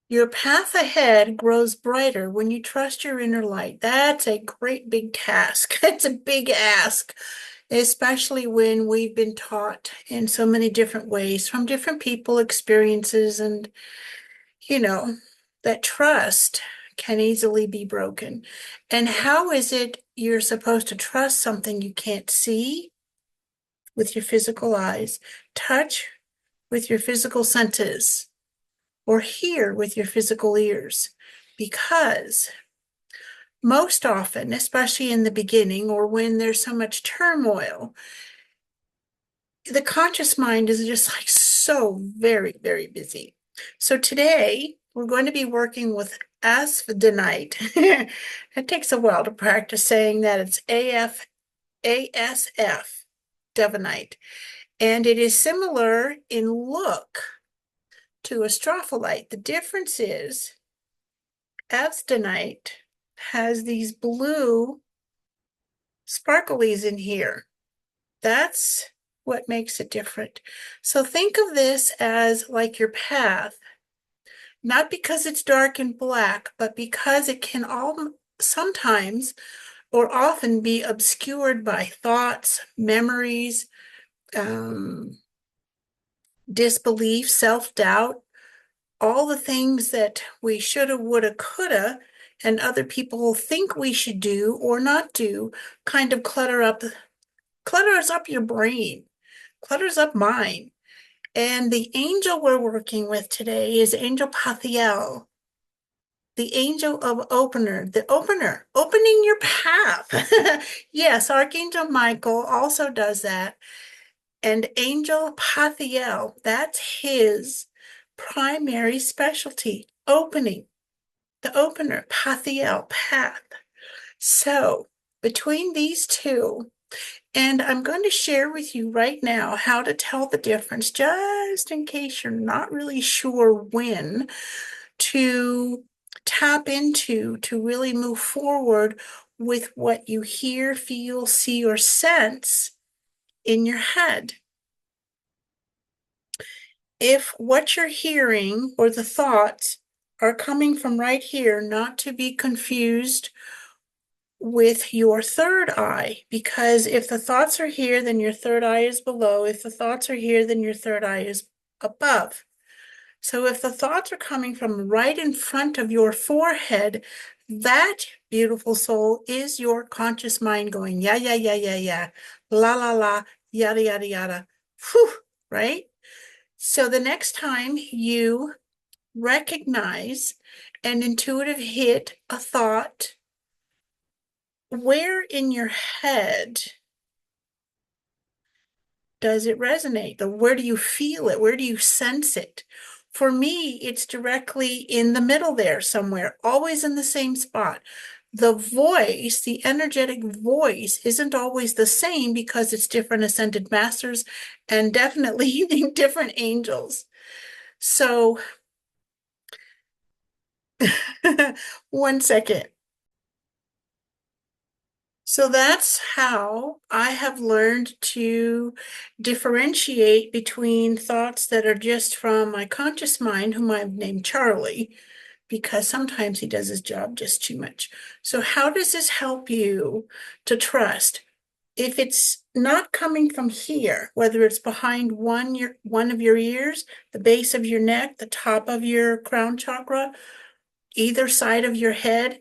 Your path ahead grows brighter when you trust your inner light. That's a great big task. It's a big ask, especially when we've been taught in so many different ways from different people, experiences, and, you know, that trust can easily be broken. And how is it you're supposed to trust something you can't see with your physical eyes, touch with your physical senses, or hear with your physical ears? Because most often, especially in the beginning or when there's so much turmoil, the conscious mind is just like so very, very busy. So today we're going to be working with Asfvedsonite. It takes a while to practice saying that. It's ASF, Devonite. And it is similar in look to astrophyllite. The difference is Asfvedsonite has these blue sparklies in here. That's what makes it different. So think of this as like your path, not because it's dark and black, but because it can all sometimes or often be obscured by thoughts, memories, um, disbelief, self-doubt, all the things that we shoulda, woulda, coulda, and other people think we should do or not do kind of clutters up your brain, clutters up mine. And the angel we're working with today is Angel Pathiel, the angel of the opener, opening your path. Yes, Archangel Michael also does that. And Angel Pathiel, that's his primary specialty, opening, the opener, Pathiel, path. So between these two, and I'm going to share with you right now how to tell the difference, just in case you're not really sure when to tap into to really move forward with what you hear, feel, see, or sense in your head. If what you're hearing or the thoughts are coming from right here, not to be confused with your third eye, because if the thoughts are here, then your third eye is below. If the thoughts are here, then your third eye is above. So if the thoughts are coming from right in front of your forehead, that beautiful soul is your conscious mind going, yeah, yeah, yeah, yeah, yeah, la, la, la, yada, yada, yada, whew, right? So the next time you recognize an intuitive hit, a thought, where in your head does it resonate? Where do you feel it? Where do you sense it? For me, it's directly in the middle there somewhere, always in the same spot. The voice, the energetic voice, isn't always the same because it's different ascended masters and definitely different angels. So, one second. So that's how I have learned to differentiate between thoughts that are just from my conscious mind, whom I've named Charlie, because sometimes he does his job just too much. So how does this help you to trust? If it's not coming from here, whether it's behind one of your ears, the base of your neck, the top of your crown chakra, either side of your head,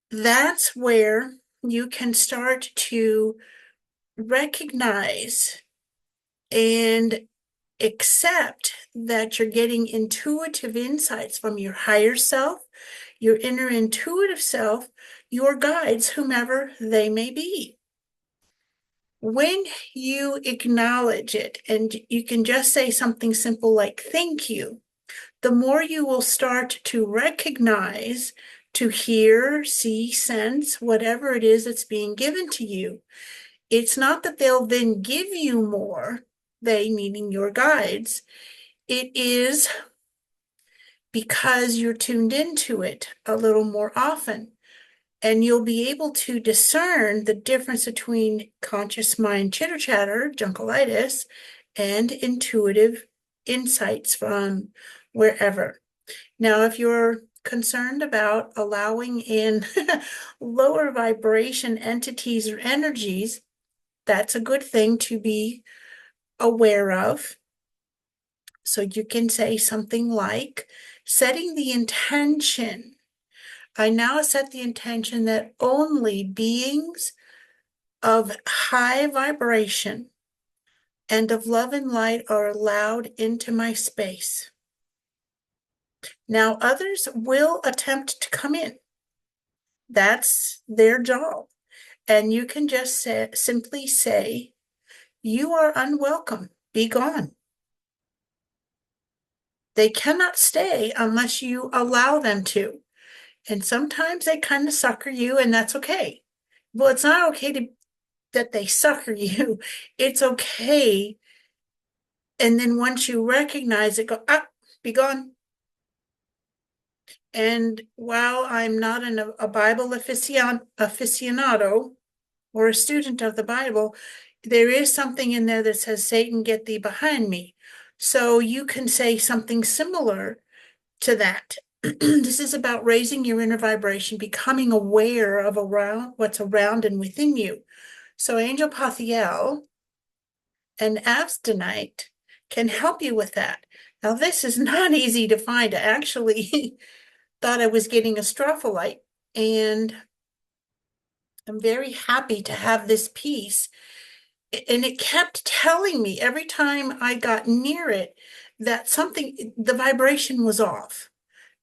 that's where you can start to recognize and accept that you're getting intuitive insights from your higher self, your inner intuitive self, your guides, whomever they may be. When you acknowledge it, and you can just say something simple like, thank you, the more you will start to recognize, to hear, see, sense, whatever it is that's being given to you. It's not that they'll then give you more, they meaning your guides. It is because you're tuned into it a little more often. And you'll be able to discern the difference between conscious mind chitter chatter, junkalitis, and intuitive insights from wherever. Now, if you're concerned about allowing in lower vibration entities or energies, that's a good thing to be aware of. So you can say something like, setting the intention. I now set the intention that only beings of high vibration and of love and light are allowed into my space. Now, others will attempt to come in. That's their job. And you can just simply say, you are unwelcome. Be gone. They cannot stay unless you allow them to. And sometimes they kind of sucker you, and that's okay. Well, it's not okay that they sucker you. It's okay. And then once you recognize it, go, be gone. And while I'm not a Bible aficionado or a student of the Bible, there is something in there that says, Satan, get thee behind me. So you can say something similar to that. This is about raising your inner vibration, becoming aware of what's around and within you. So Angel Pathiel and Asfvedsonite can help you with that. Now, this is not easy to find. I actually thought I was getting a stropholite, and I'm very happy to have this piece. And it kept telling me every time I got near it that the vibration was off.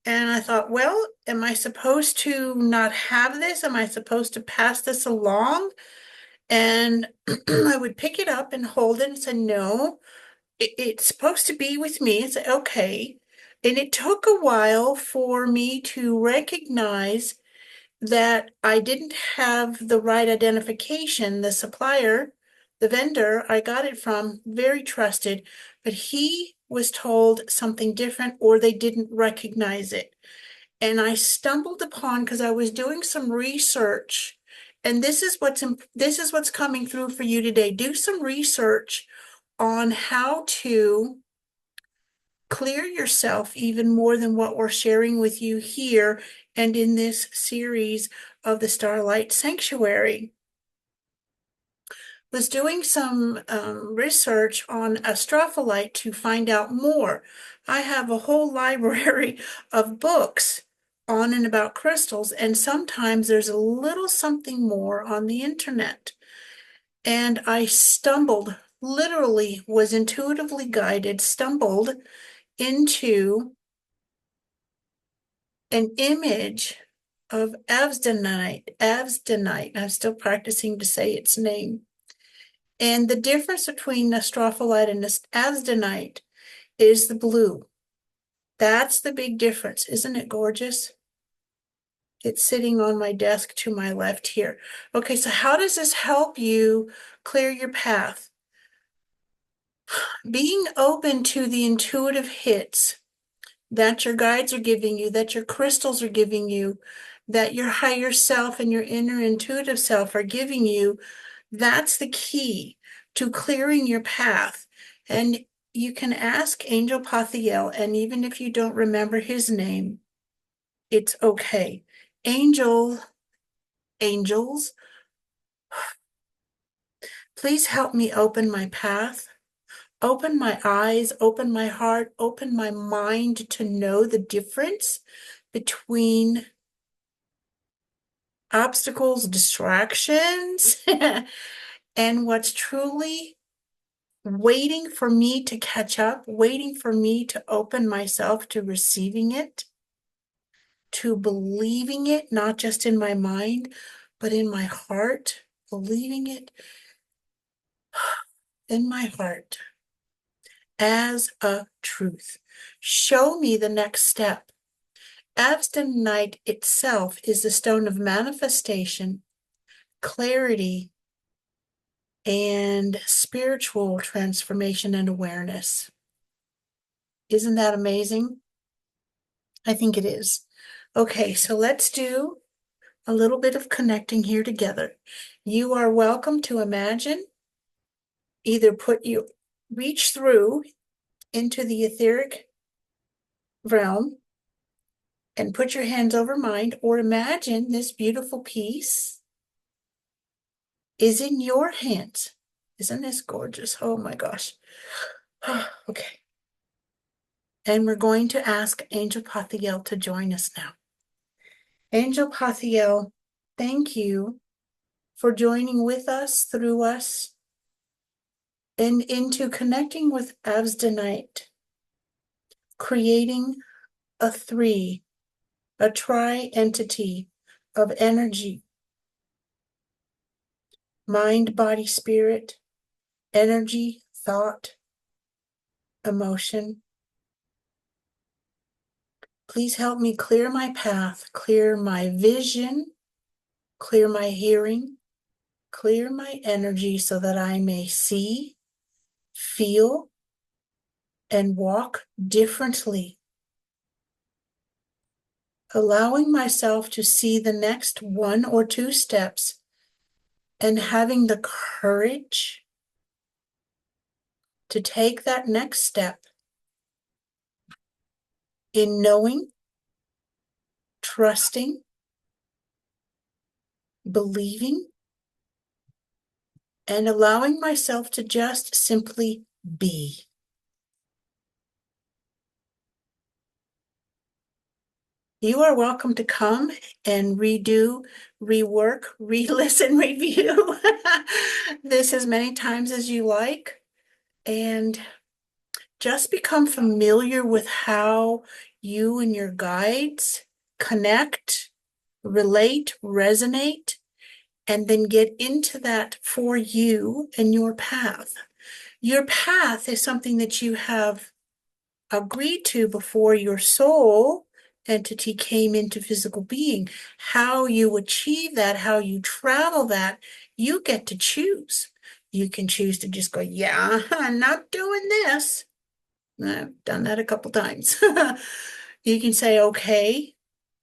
And I thought, well, am I supposed to not have this? Am I supposed to pass this along? And I would pick it up and hold it and say, no, it's supposed to be with me. It's okay. And it took a while for me to recognize that I didn't have the right identification. The supplier, the vendor I got it from, very trusted, but he was told something different or they didn't recognize it. And I stumbled upon, because I was doing some research, and this is what's coming through for you today. Do some research on how to clear yourself even more than what we're sharing with you here and in this series of the Starlight Sanctuary. Was doing some research on astrophyllite to find out more. I have a whole library of books on and about crystals, and sometimes there's a little something more on the internet. And I literally was intuitively guided, stumbled into an image of Asfvedsonite. I'm still practicing to say its name. And the difference between astrophyllite and Asfvedsonite is the blue. That's the big difference. Isn't it gorgeous? It's sitting on my desk to my left here. Okay, so how does this help you clear your path? Being open to the intuitive hits that your guides are giving you, that your crystals are giving you, that your higher self and your inner intuitive self are giving you, that's the key to clearing your path. And you can ask Angel Pathiel, and even if you don't remember his name, it's okay. Angels, please help me open my path, open my eyes, open my heart, open my mind to know the difference between obstacles, distractions, and what's truly waiting for me to catch up, waiting for me to open myself to receiving it, to believing it, not just in my mind, but in my heart, believing it in my heart as a truth. Show me the next step. Abstinite itself is the stone of manifestation, clarity, and spiritual transformation and awareness. Isn't that amazing? I think it is. Okay, so let's do a little bit of connecting here together. You are welcome to imagine, either reach through into the etheric realm and put your hands over mine, or imagine this beautiful piece is in your hands. Isn't this gorgeous? Oh my gosh. Okay. And we're going to ask Angel Pathiel to join us now. Angel Pathiel, thank you for joining with us, through us, and into connecting with Asfvedsonite, creating a tri-entity of energy, mind, body, spirit, energy, thought, emotion. Please help me clear my path, clear my vision, clear my hearing, clear my energy so that I may see, feel, and walk differently. Allowing myself to see the next 1 or 2 steps and having the courage to take that next step in knowing, trusting, believing, and allowing myself to just simply be. You are welcome to come and redo, rework, re-listen, review this as many times as you like, and just become familiar with how you and your guides connect, relate, resonate, and then get into that for you and your path. Your path is something that you have agreed to before your soul entity came into physical being. How you achieve that, how you travel that, you get to choose. You can choose to just go, yeah, I'm not doing this. I've done that a couple times. You can say, okay,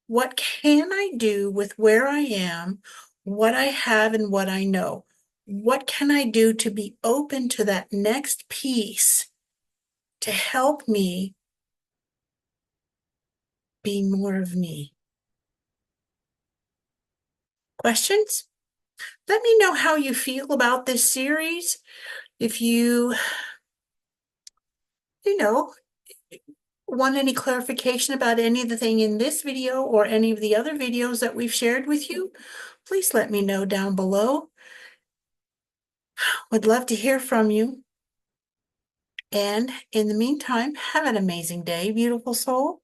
what can I do with where I am, what I have, and what I know? What can I do to be open to that next piece to help me be more of me? Questions? Let me know how you feel about this series. If you know, want any clarification about any of the thing in this video or any of the other videos that we've shared with you, please let me know down below. Would love to hear from you. And in the meantime, have an amazing day, beautiful soul.